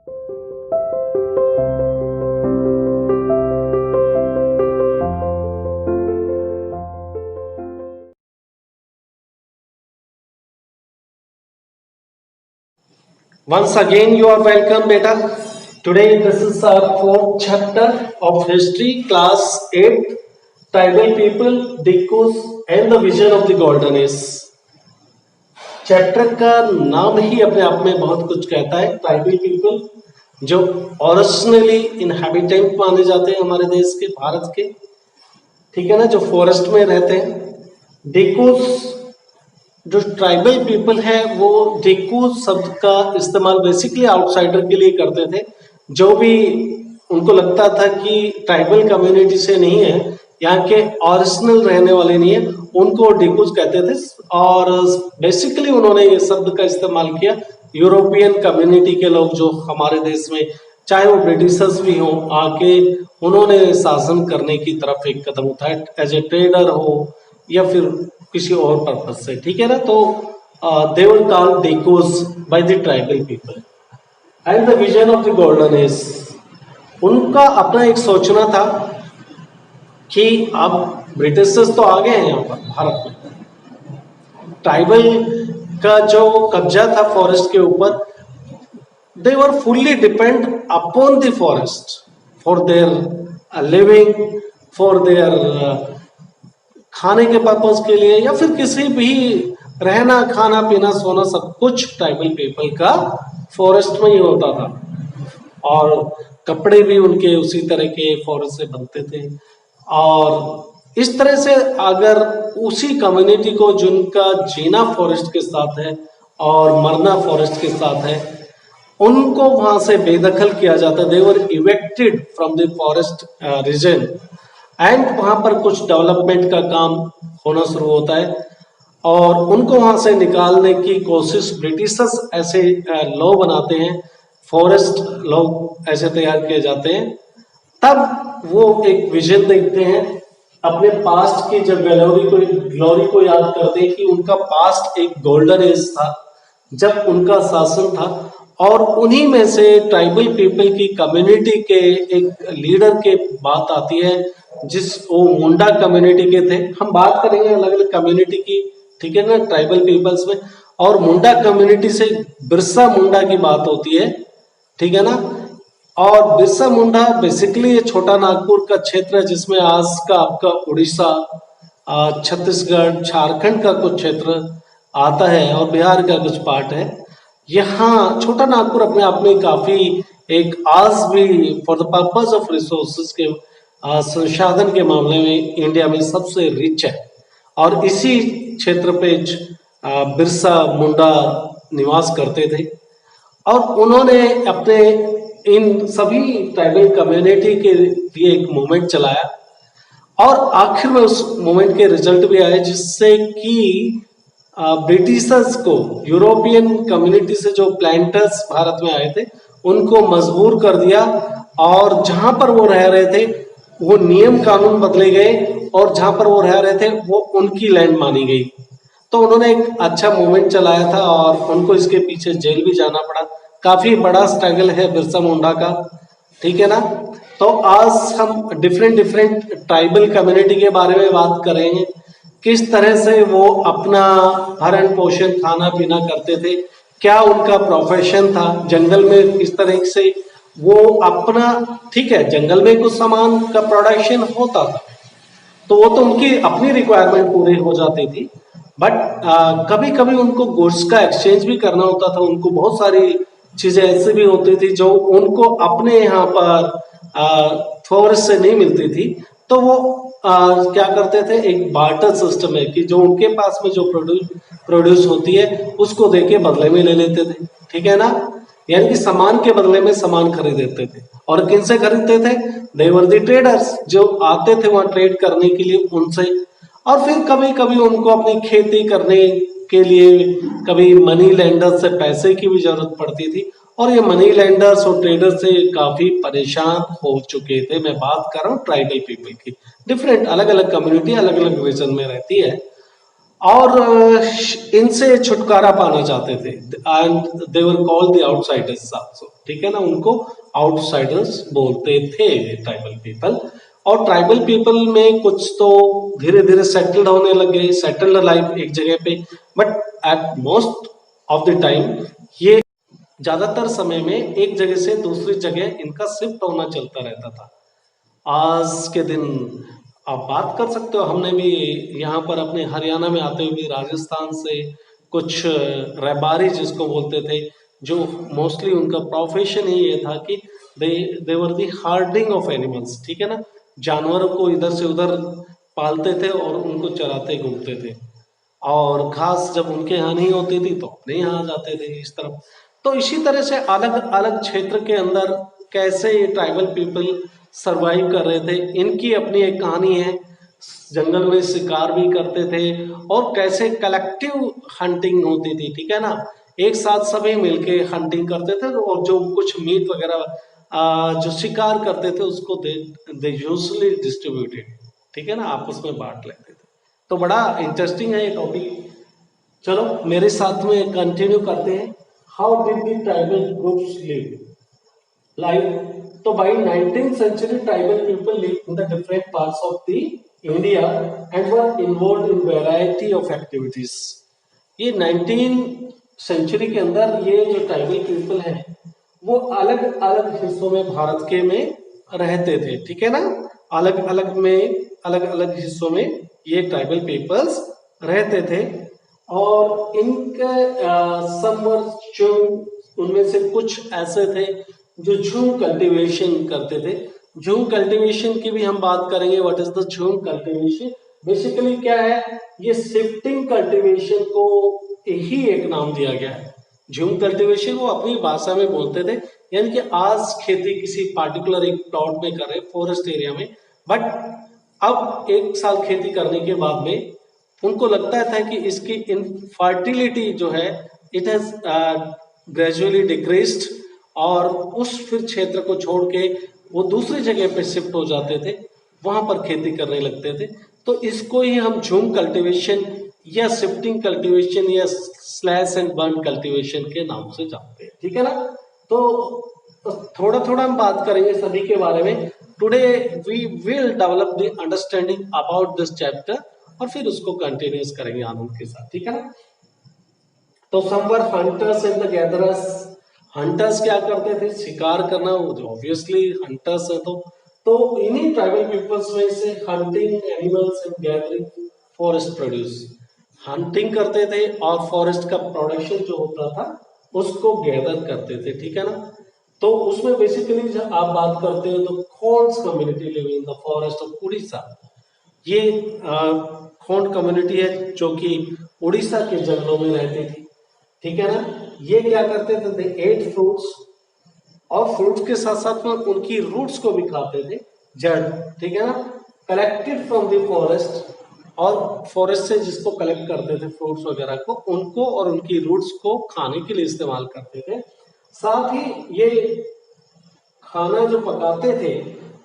Once again, you are welcome, beta. Today, this is our fourth chapter of history, class 8, tribal people, Dikkus, and the vision of the golden age. Chapter का नाम ही अपने आप में बहुत कुछ कहता है। ट्राइबल पीपल जो ओरिजिनली इनहैबिटेंट माने जाते हैं हमारे देश के, भारत के, ठीक है ना, जो फॉरेस्ट में रहते हैं। डिकूस, जो ट्राइबल पीपल है वो डिकूस शब्द का इस्तेमाल बेसिकली आउटसाइडर के लिए करते थे, जो भी उनको लगता था कि ट्राइबल कम्युनिटी से नहीं है, यहाँ के ओरिजिनल रहने वाले नहीं है, उनको डिकूस कहते थे। और बेसिकली उन्होंने ये शब्द का इस्तेमाल किया यूरोपियन कम्युनिटी के लोग जो हमारे देश में, चाहे वो ब्रिटिशर्स भी हों, आके उन्होंने शासन करने की तरफ एक कदम उठाया, एज ए ट्रेडर हो या फिर किसी और पर्पज से, ठीक है ना। तो they were called dikus by the tribal people and the vision of the golden age. उनका अपना एक सोचना था कि अब ब्रिटिशर्स तो आ गए हैं यहाँ पर भारत में, ट्राइबल का जो कब्जा था फॉरेस्ट के ऊपर, they were fully depend upon the forest for their living, for their खाने के पर्पज के लिए, या फिर किसी भी रहना, खाना पीना, सोना, सब कुछ ट्राइबल पीपल का फॉरेस्ट में ही होता था। और कपड़े भी उनके उसी तरह के फॉरेस्ट से बनते थे। और इस तरह से अगर उसी कम्युनिटी को, जिनका जीना फॉरेस्ट के साथ है और मरना फॉरेस्ट के साथ है, उनको वहां से बेदखल किया जाता। They were evicted from the forest region and वहां पर कुछ डेवलपमेंट का काम होना शुरू होता है और उनको वहां से निकालने की कोशिश ब्रिटिशर्स ऐसे लॉ बनाते हैं, फॉरेस्ट लॉ ऐसे तैयार किए जाते हैं। तब वो एक विजन देखते हैं अपने पास्ट की, जब ग्लोरी को याद करते हैं कि उनका पास्ट एक गोल्डन एज था जब उनका शासन था। और उन्हीं में से ट्राइबल पीपल की कम्युनिटी के एक लीडर के बात आती है, वो मुंडा कम्युनिटी के थे। हम बात करेंगे अलग अलग कम्युनिटी की, ठीक है ना, ट्राइबल पीपल्स में। और मुंडा कम्युनिटी से बिरसा मुंडा की बात होती है, ठीक है ना। और बिरसा मुंडा बेसिकली ये छोटा नागपुर का क्षेत्र है, जिसमें आज का आपका उड़ीसा, छत्तीसगढ़, झारखंड का कुछ क्षेत्र आता है और बिहार का कुछ पार्ट है। यहाँ छोटा नागपुर अपने आप में काफी एक आज भी for the purpose of resources के संसाधन के मामले में इंडिया में सबसे रिच है। और इसी क्षेत्र पे बिरसा मुंडा निवास करते थे और उन्होंने अपने इन सभी ट्राइबल कम्युनिटी के लिए एक मूवमेंट चलाया और आखिर में उस मूवमेंट के रिजल्ट भी आए, जिससे कि ब्रिटिशर्स को, यूरोपियन कम्युनिटी से जो प्लांटर्स भारत में आए थे, उनको मजबूर कर दिया। और जहां पर वो रह रहे थे वो नियम कानून बदले गए और जहां पर वो रह रहे थे वो उनकी लैंड मानी गई। तो उन्होंने एक अच्छा मूवमेंट चलाया था और उनको इसके पीछे जेल भी जाना पड़ा। काफी बड़ा स्ट्रगल है बिरसा मुंडा का, ठीक है ना। तो आज हम डिफरेंट ट्राइबल कम्युनिटी के बारे में बात करेंगे, किस तरह से वो अपना भरण पोषण, खाना पीना करते थे, क्या उनका प्रोफेशन था, जंगल में किस तरह से वो अपना, ठीक है, जंगल में कुछ सामान का प्रोडक्शन होता था तो वो तो उनकी अपनी रिक्वायरमेंट पूरी हो जाती थी, बट कभी कभी उनको गुड्स का एक्सचेंज भी करना होता था। उनको बहुत सारी चीजें ऐसी भी होती थी जो उनको अपने यहाँ पर फॉरेस्ट से नहीं मिलती थी, तो वो क्या करते थे, एक बार्टर सिस्टम है कि जो उनके पास में जो प्रोड्यूस होती है उसको देके बदले में ले लेते थे, ठीक है ना। यानी कि सामान के बदले में सामान खरीद लेते थे। और किन से खरीदते थे? दे वर द ट्रेडर्स, जो आते थे वहां ट्रेड करने के लिए, उनसे। और फिर कभी कभी उनको अपनी खेती करने के लिए कभी मनी लेंडर से पैसे की भी जरूरत पड़ती थी और ये मनी लेंडर्स और ट्रेडर्स से काफी परेशान हो चुके थे। मैं बात कर रहा हूँ ट्राइबल पीपल की। डिफरेंट अलग अलग कम्युनिटी अलग अलग रीजन में रहती है और इनसे छुटकारा पाना चाहते थे and they were called the outsiders also, ठीक है ना, उनको आउटसाइडर्स बोलते थे ट्राइबल पीपल। और ट्राइबल पीपल में कुछ तो धीरे धीरे सेटल्ड होने लग गए, सेटल्ड लाइफ एक जगह पे, but at most of the time ये ज्यादातर समय में एक जगह से दूसरी जगह इनका शिफ्ट होना चलता रहता था। आज के दिन आप बात कर सकते हो, हमने भी यहाँ पर अपने हरियाणा में आते हुए भी राजस्थान से कुछ रबारी जिसको बोलते थे, जो मोस्टली उनका प्रोफेशन ही ये था कि दे वर दी हार्डिंग ऑफ एनिमल्स, ठीक है ना, जानवरों को इधर से उधर पालते थे और उनको चराते घूमते थे, और घास जब उनके यहाँ नहीं होती थी तो अपने यहाँ आ जाते थे इस तरफ। तो इसी तरह से अलग अलग क्षेत्र के अंदर कैसे ये ट्राइबल पीपल सरवाइव कर रहे थे, इनकी अपनी एक कहानी है। जंगल में शिकार भी करते थे और कैसे कलेक्टिव हंटिंग होती थी, ठीक है ना, एक साथ सभी मिलके हंटिंग करते थे और जो कुछ मीट वगैरह जो शिकार करते थे उसको दे यूजली डिस्ट्रीब्यूटेड, ठीक है ना, आपस में बांट लेते थे। तो बड़ा इंटरेस्टिंग है ये टॉपिक। चलो मेरे साथ में कंटिन्यू करते हैं। How did the tribal groups live like. तो bye 19th century tribal people lived in the different parts of the India and were involved in variety of activities। ये 19 सेंचुरी के अंदर ये जो ट्राइबल पीपल हैं वो अलग अलग हिस्सों में भारत के में रहते थे, ठीक है ना, अलग अलग में अलग अलग हिस्सों में ये ट्राइबल पीपल्स रहते थे। और इनके उनमें से कुछ ऐसे थे जो झूम कल्टीवेशन करते थे। झूम कल्टीवेशन की भी हम बात करेंगे। व्हाट इज द झूम कल्टीवेशन? बेसिकली क्या है, ये शिफ्टिंग कल्टीवेशन को ही एक नाम दिया गया है। झूम कल्टीवेशन वो अपनी भाषा में बोलते थे, यानी कि आज खेती किसी पार्टिकुलर एक प्लॉट में कर रहे फॉरेस्ट एरिया में, बट अब एक साल खेती करने के बाद में उनको लगता था कि इसकी इनफर्टिलिटी जो है इट हैज ग्रेजुअली डिक्रीज्ड, और उस फिर क्षेत्र को छोड़ के वो दूसरी जगह पे शिफ्ट हो जाते थे, वहां पर खेती करने लगते थे। तो इसको ही हम झूम कल्टीवेशन या शिफ्टिंग कल्टीवेशन या स्लैश एंड बर्न कल्टीवेशन के नाम से जानते हैं, ठीक है ना। तो थोड़ा थोड़ा हम बात करेंगे सभी के बारे में। Today we will develop the understanding about this chapter और फिर उसको कंटिन्यूस करेंगे आनंद के साथ, ठीक है ना। तो some were hunters and the gatherers. Hunters क्या करते थे? शिकार करना, ऑब्वियसली हंटर्स है तो इन्हीं ट्राइबल पीपल्स में से hunting animals and gathering forest produce. Hunting करते थे और फॉरेस्ट का प्रोडक्शन जो होता था उसको गैदर करते थे, ठीक है ना। तो उसमें बेसिकली जब आप बात करते हो तो Khonds community living in the forest of Orissa. ये खोंड कम्युनिटी है जो कि उड़ीसा के जंगलों में रहती थी, ठीक है ना। ये क्या करते थे? दे एट फ्रूट्स, और फ्रूट्स के साथ साथ में उनकी रूट्स को भी खाते थे, जड़, ठीक है ना, कलेक्टेड फ्रॉम द फॉरेस्ट। और फॉरेस्ट से जिसको कलेक्ट करते थे फ्रूट्स वगैरह को, उनको और उनकी रूट्स को खाने के लिए इस्तेमाल करते थे। साथ ही ये खाना जो पकाते थे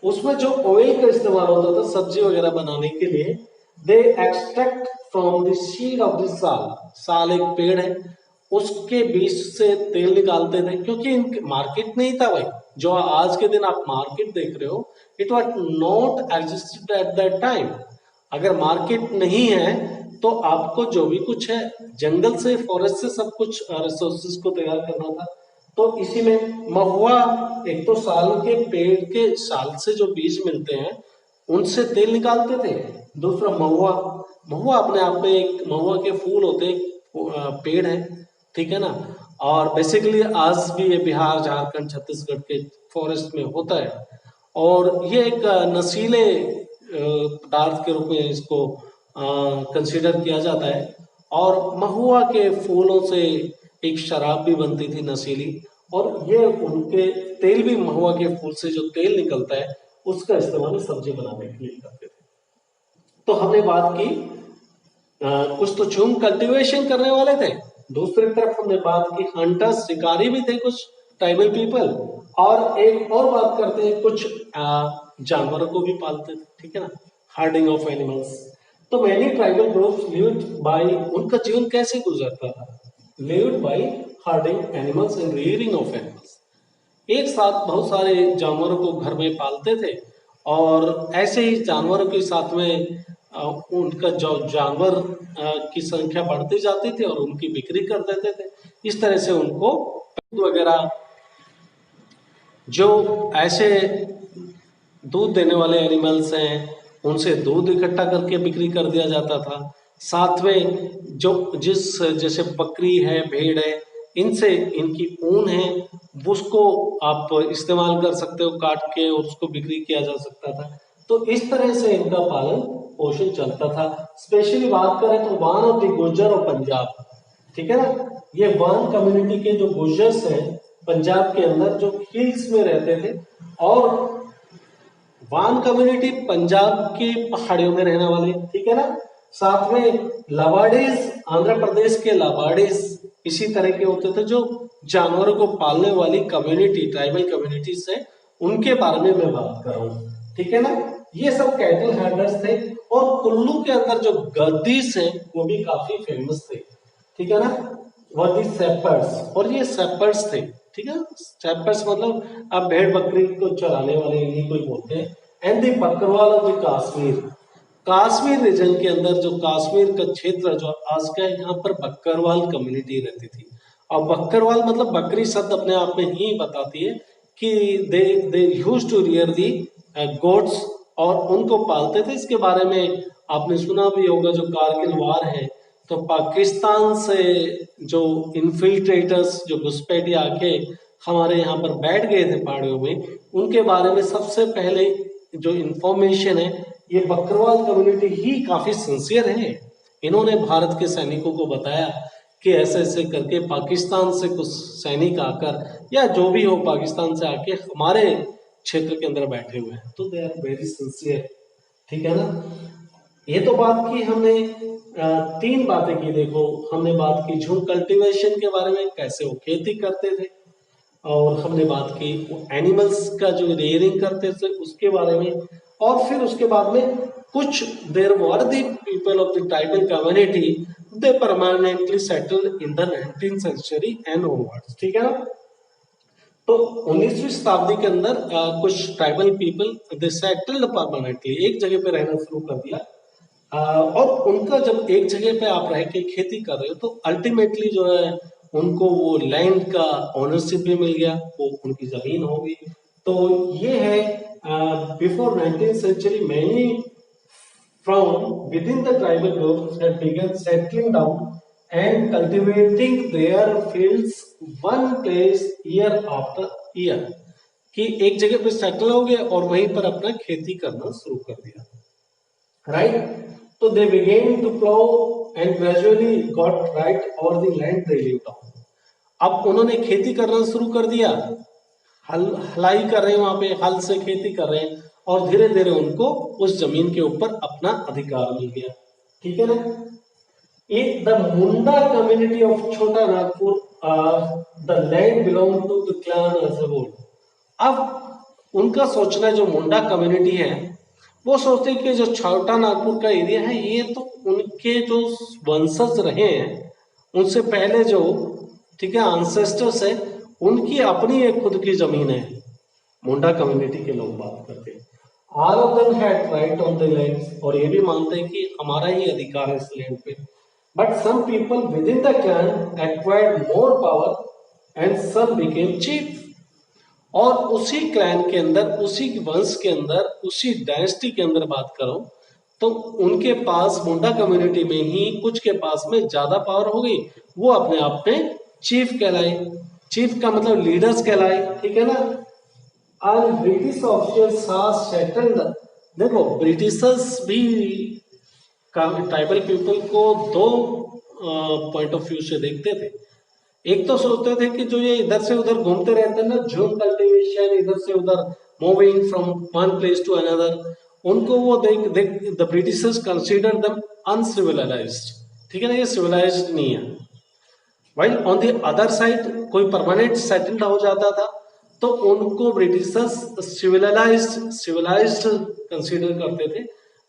उसमें जो ऑयल का इस्तेमाल होता था सब्जी वगैरह बनाने के लिए, they extract from the seed of the साल। साल एक पेड़ है, उसके बीज से तेल निकालते थे, क्योंकि मार्केट नहीं था भाई। जो आज के दिन आप मार्केट देख रहे हो, it was not existed at that time. अगर मार्केट नहीं है तो आपको जो भी कुछ है जंगल से, फॉरेस्ट से सब कुछ रिसोर्सेज को तैयार करना था। तो इसी में महुआ, एक तो साल के पेड़ के साल से जो बीज मिलते हैं उनसे तेल निकालते थे। दूसरा महुआ, महुआ अपने आप में एक, महुआ के फूल होते पेड़ है, ठीक है ना। और बेसिकली आज भी ये बिहार, झारखंड, छत्तीसगढ़ के फॉरेस्ट में होता है, और ये एक नशीले पदार्थ के रूप में इसको कंसीडर किया जाता है। और महुआ के फूलों से एक शराब भी बनती थी नशीली, और ये उनके तेल भी महुआ के फूल से जो तेल निकलता है उसका इस्तेमाल सब्जी बनाने के लिए करते थे। तो हमने बात की कुछ तो झूम कल्टीवेशन करने वाले थे, दूसरी तरफ हमने बात की हंटर्स, शिकारी भी थे कुछ ट्राइबल पीपल, और एक और बात करते हैं कुछ जानवरों को भी पालते थे, ठीक है ना, हार्डिंग ऑफ एनिमल्स। तो many tribal groups lived bye, उनका जीवन कैसे गुजरता था, lived bye herding animals and rearing of animals, एक साथ बहुत सारे जानवरों को घर में पालते थे और ऐसे ही जानवरों के साथ में उनका जो जानवर की संख्या बढ़ती जाती थी और उनकी बिक्री कर देते थे। इस तरह से उनको वगैरह जो ऐसे दूध देने वाले एनिमल्स हैं उनसे दूध इकट्ठा करके बिक्री कर दिया जाता था। साथ में जो जैसे बकरी है, भेड़ है, इनसे इनकी ऊन है उसको आप इस्तेमाल कर सकते हो, काट के और उसको बिक्री किया जा सकता था। तो इस तरह से इनका पालन पोषण चलता था। स्पेशली बात करें तो वन ऑफ द गुज्जर और पंजाब, ठीक है ना, ये वन कम्युनिटी के जो गुज्जर्स हैं पंजाब के अंदर जो हिल्स में रहते थे, और वान कम्युनिटी पंजाब के पहाड़ियों में रहने वाले, ठीक है ना, साथ में लावाडीज आंध्र प्रदेश के लावाडीज इसी तरह के होते थे जो जानवरों को पालने वाली कम्युनिटी, ट्राइबल कम्युनिटीज है, उनके बारे में मैं बात कर रहा हूँ, ठीक है ना। ये सब कैटल हर्डर्स थे। और कुल्लू के अंदर जो गद्दीस हैं वो भी काफी फेमस थे, ठीक है ना, वर दी सेपर्ड्स, और ये सेपर्ड्स थे, ठीक है। सेपर्ड्स मतलब अब भेड़ बकरी को चराने वाले इन्हीं को ही बोलते हैं। And the Bakarwal of the Kashmir, Kashmir region के अंदर जो कश्मीर का क्षेत्र जो आज का है, यहाँ पर बकरवाल कम्युनिटी रहती थी। और बकरवाल मतलब बकरी शब्द अपने आप में ही बताती है कि they used to rear the goats, और उनको पालते थे। इसके बारे में आपने सुना भी होगा, जो कारगिल वार है तो पाकिस्तान से जो इन्फिल्ट्रेटर्स जो घुसपैठी आके हमारे यहाँ पर बैठ गए थे पहाड़ियों में, उनके बारे में सबसे पहले जो इंफॉर्मेशन है ये बकरवाल कम्युनिटी ही काफी सिंसियर है। इन्होंने भारत के सैनिकों को बताया कि ऐसे ऐसे करके पाकिस्तान से कुछ सैनिक आकर या जो भी हो पाकिस्तान से आके हमारे क्षेत्र के अंदर बैठे हुए हैं, तो दे आर वेरी सिंसियर, ठीक है ना। ये तो बात की हमने, तीन बातें की। देखो, हमने बात की झूम कल्टीवेशन के बारे में, कैसे वो खेती करते थे, और हमने बात की एनिमल्स का जो रेयरिंग करते थे उसके बारे में, और फिर उसके बाद में कुछ देर were the people of the tribal community they permanently settle in the 19th century and onwards, ठीक है ना। तो 19वीं शताब्दी के अंदर कुछ tribal people they settled permanently, एक जगह पे रहना शुरू कर दिया। और उनका जब एक जगह पे आप रह के खेती कर रहे हो तो अल्टीमेटली जो है उनको वो लैंड का ओनरशिप भी मिल गया, वो उनकी जमीन हो गई। तो ये है before 19th century many from within the tribal groups had begun settling down and cultivating their fields one place year after year, कि एक जगह पे सेटल हो गए और वहीं पर अपना खेती करना शुरू कर दिया, राइट। तो they began to plow and gradually got right over the land they lived on. अब उन्होंने खेती करना शुरू कर दिया, हलाई कर रहे हैं, वहां पे हल से खेती कर रहे हैं, और धीरे धीरे उनको उस जमीन के ऊपर अपना अधिकार मिल गया, ठीक है ना। In the Munda community of Chota Nagpur, the land belonged to the clan as a whole. अब उनका सोचना, जो मुंडा कम्युनिटी है वो सोचते हैं कि जो छोटा नागपुर का एरिया है ये तो उनके जो वंशज रहे हैं उनसे पहले जो, ठीक है, एंसेस्टर्स है, उनकी अपनी एक खुद की जमीन है। मुंडा कम्युनिटी के लोग बात करते हैं, all of them had right on the land, और ये भी मानते हैं कि हमारा ही अधिकार है इस लैंड पे। But some people within the clan acquired more power and some became chief. और उसी क्लैन के अंदर, उसी वंश के अंदर, उसी डायनेस्टी के अंदर बात करो तो उनके पास मुंडा कम्युनिटी में ही कुछ के पास में ज्यादा पावर हो गई, वो अपने आप में चीफ कहलाए। चीफ का मतलब लीडर्स कहलाए, ठीक है ना। और ब्रिटिश ऑफिसर्स सेटल्ड, देखो ब्रिटिशर्स भी ट्राइबल पीपल को दो पॉइंट ऑफ व्यू से देखते थे। एक तो सोचते थे कि जो ये इधर से उधर घूमते रहते हैं ना, झूम कल्टीवेशन, इधर से उधर moving from one place to another, उनको वो the Britishers consider them uncivilised, ठीक है ना, ये सिविलाइज्ड नहीं है। While on the other side कोई परमानेंट सेटल्ड हो जाता था तो उनको ब्रिटिशर्स सिविलाइज्ड कंसीडर करते थे।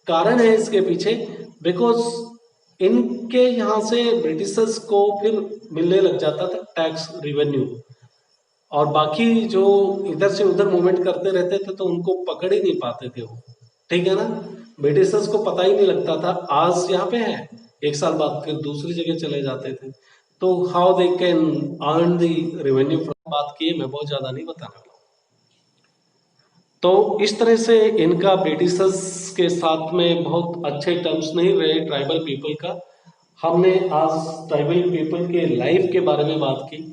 कारण है इसके पीछे बिकॉज इनके यहाँ से ब्रिटिशर्स को फिर मिलने लग जाता था टैक्स रिवेन्यू, और बाकी जो इधर से उधर मूवमेंट करते रहते थे तो उनको पकड़ ही नहीं पाते थे वो, ठीक है ना। ब्रिटिशर्स को पता ही नहीं लगता था, आज यहाँ पे है, एक साल बाद फिर दूसरी जगह चले जाते थे। तो how they can earn the revenue from, बात की है, मैं बहुत ज्यादा नहीं बताने वाला। तो इस तरह से इनका ब्रिटिशर्स के साथ में बहुत अच्छे टर्म्स नहीं रहे ट्राइबल पीपल का। हमने आज ट्राइबल पीपल के लाइफ के बारे में बात की,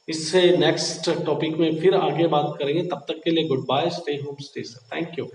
इससे नेक्स्ट टॉपिक में फिर आगे बात करेंगे। तब तक के लिए good bye, stay home, stay safe, thank you.